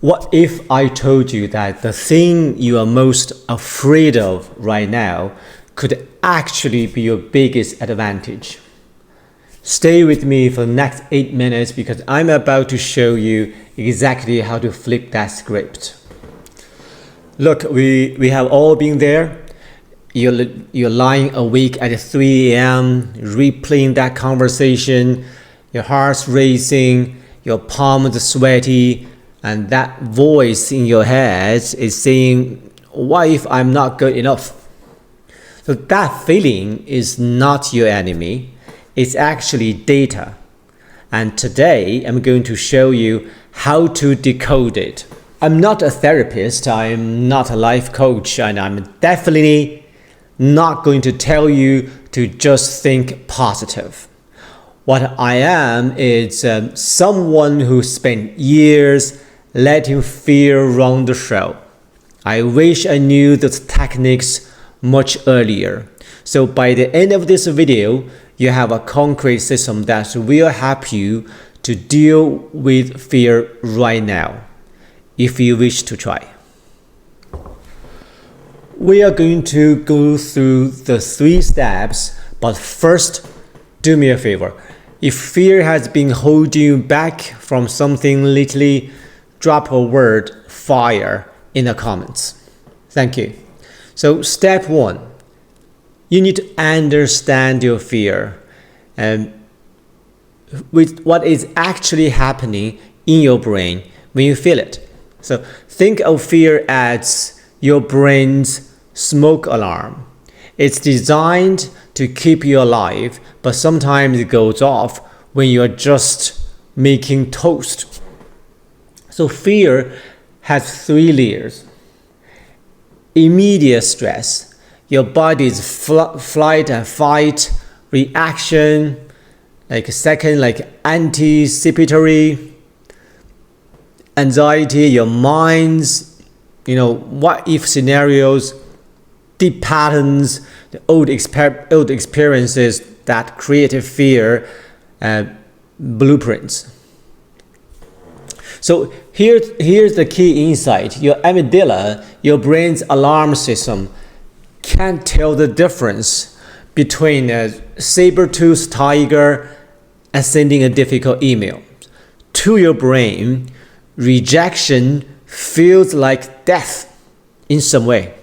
What if I told you that the thing you are most afraid of right now could actually be your biggest advantage? Stay with me for the next 8 minutes because I'm about to show you exactly how to flip that script. Look, we have all been there. You're lying awake at 3 a.m., replaying that conversation, your heart's racing, your palms sweaty, and that voice in your head is saying, what if I'm not good enough? So that feeling is not your enemy. It's actually data. And today I'm going to show you how to decode it. I'm not a therapist, I'm not a life coach, and I'm definitely not going to tell you to just think positive. What I am is someone who spent years letting fear run the show. I wish I knew the techniques much earlier. So by the end of this video, you have a concrete system that will help you to deal with fear right now, if you wish to try. We are going to go through the 3 steps, but first, do me a favor. If fear has been holding you back from something, literally drop a word fire in the comments. Thank you. So step 1, you need to understand your fear and with what is actually happening in your brain when you feel it. So think of fear as your brain's smoke alarm. It's designed to keep you alive, but sometimes it goes off when you're just making toast. So fear has 3 layers. Immediate stress. Your body's flight and fight reaction. Like second, like anticipatory. Anxiety, your mind's, what if scenarios, deep patterns, the old experiences that create fear, blueprints. So here's the key insight. Your amygdala, your brain's alarm system, can't tell the difference between a saber-toothed tiger and sending a difficult email. To your brain, rejection feels like death in some way.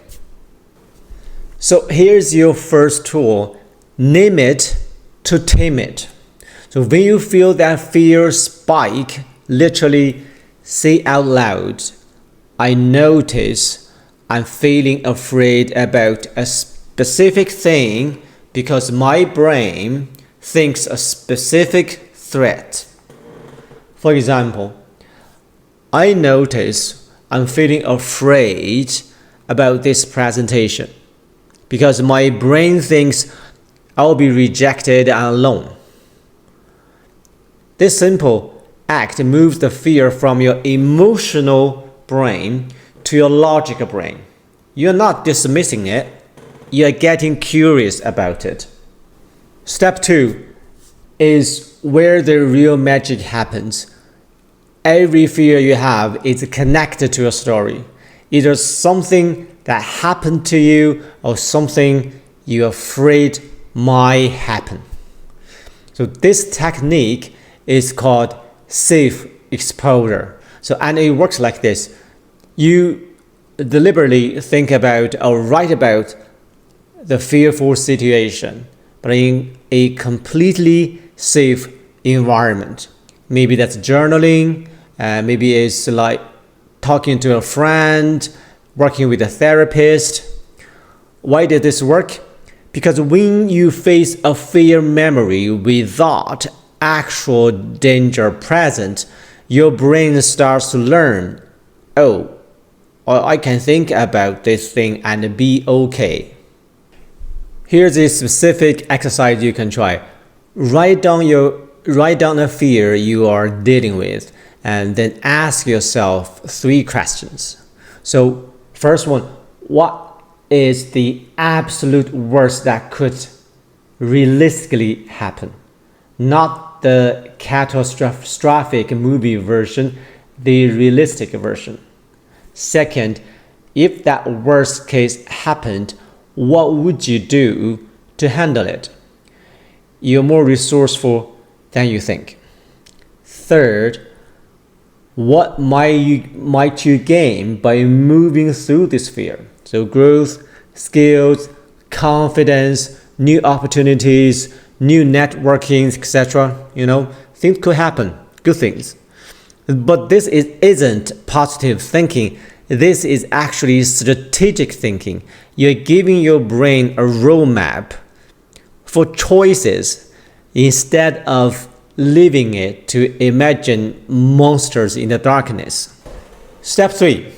So here's your first tool. Name it to tame it. So when you feel that fear spike, literally say out loud, I notice I'm feeling afraid about a specific thing because my brain thinks a specific threat. For example, I notice I'm feeling afraid about this presentation because my brain thinks I'll be rejected and alone. This simple act moves the fear from your emotional brain to your logical brain. You're not dismissing it, you're getting curious about it. Step 2 is where the real magic happens. Every fear you have is connected to a story, either something that happened to you or something you're afraid might happen. So this technique is called safe exposure. And it works like this. You deliberately think about or write about the fearful situation, but in a completely safe environment. Maybe that's journaling, maybe it's like talking to a friend, working with a therapist. Why did this work? Because when you face a fear memory without actual danger present, your brain starts to learn, I can think about this thing and be okay. Here's a specific exercise you can try. Write down a fear you are dealing with and then ask yourself 3 questions. So first one, what is the absolute worst that could realistically happen? Not the catastrophic movie version, the realistic version. Second, if that worst case happened, what would you do to handle it? You're more resourceful than you think. Third, what might you gain by moving through this fear? So growth, skills, confidence, new opportunities, new networking, etc. Things could happen, good things. But this isn't positive thinking. This is actually strategic thinking. You're giving your brain a roadmap for choices instead of leaving it to imagine monsters in the darkness. Step 3.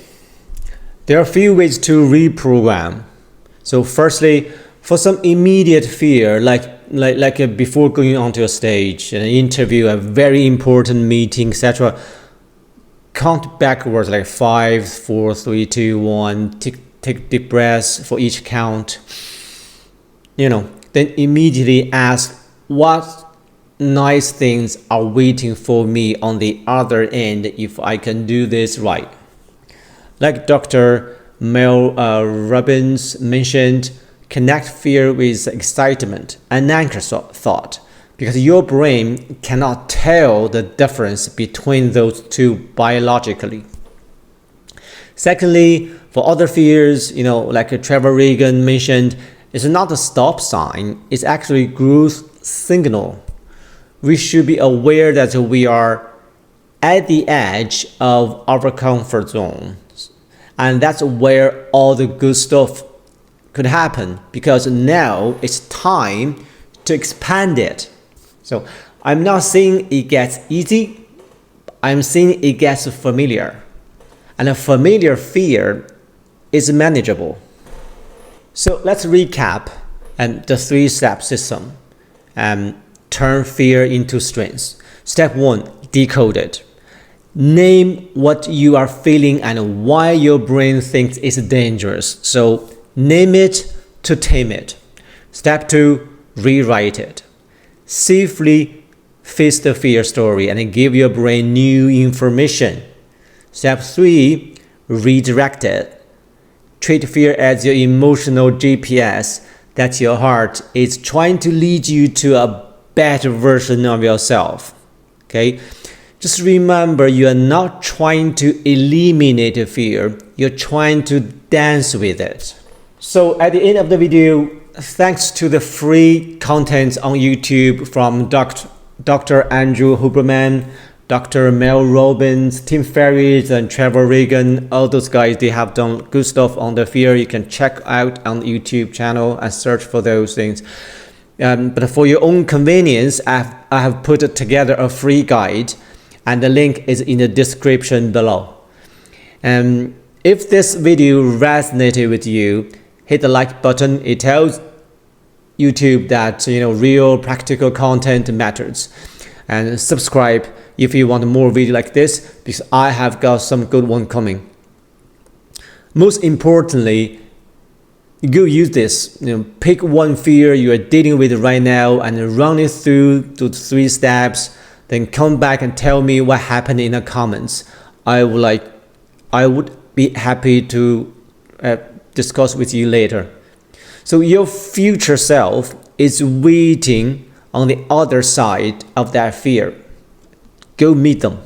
There are a few ways to reprogram. So firstly, for some immediate fear, like before going onto a stage, an interview, a very important meeting, etc., count backwards like 5, 4, 3, 2, 1. Take deep breaths for each count. Then immediately ask, what nice things are waiting for me on the other end if I can do this right? Like Dr. Mel Robbins mentioned, connect fear with excitement and anchor thought, because your brain cannot tell the difference between those two biologically. Secondly, for other fears, like Trevor Regan mentioned, it's not a stop sign, it's actually growth signal. We should be aware that we are at the edge of our comfort zone. And that's where all the good stuff could happen, because now it's time to expand it. So I'm not saying it gets easy, I'm saying it gets familiar. And a familiar fear is manageable. So let's recap the 3-step system. Turn fear into strength. Step 1, decode it. Name what you are feeling and why your brain thinks it's dangerous. So name it to tame it. Step 2, rewrite it. Safely face the fear story and give your brain new information. Step 3, redirect it. Treat fear as your emotional GPS that your heart is trying to lead you to a better version of yourself. Okay? Just remember, you are not trying to eliminate fear, you're trying to dance with it. So at the end of the video, thanks to the free content on YouTube from Dr. Andrew Huberman, Dr. Mel Robbins, Tim Ferriss, and Trevor Regan, all those guys, they have done good stuff on the fear. You can check out on the YouTube channel and search for those things. But for your own convenience, I have put together a free guide, and the link is in the description below. If this video resonated with you, hit the like button. It tells YouTube that real practical content matters. And subscribe if you want more video like this, because I have got some good one coming. Most importantly, go use this. Pick one fear you are dealing with right now and run it through the 3 steps. Then come back and tell me what happened in the comments. I would be happy to discuss with you later. So your future self is waiting on the other side of that fear. Go meet them.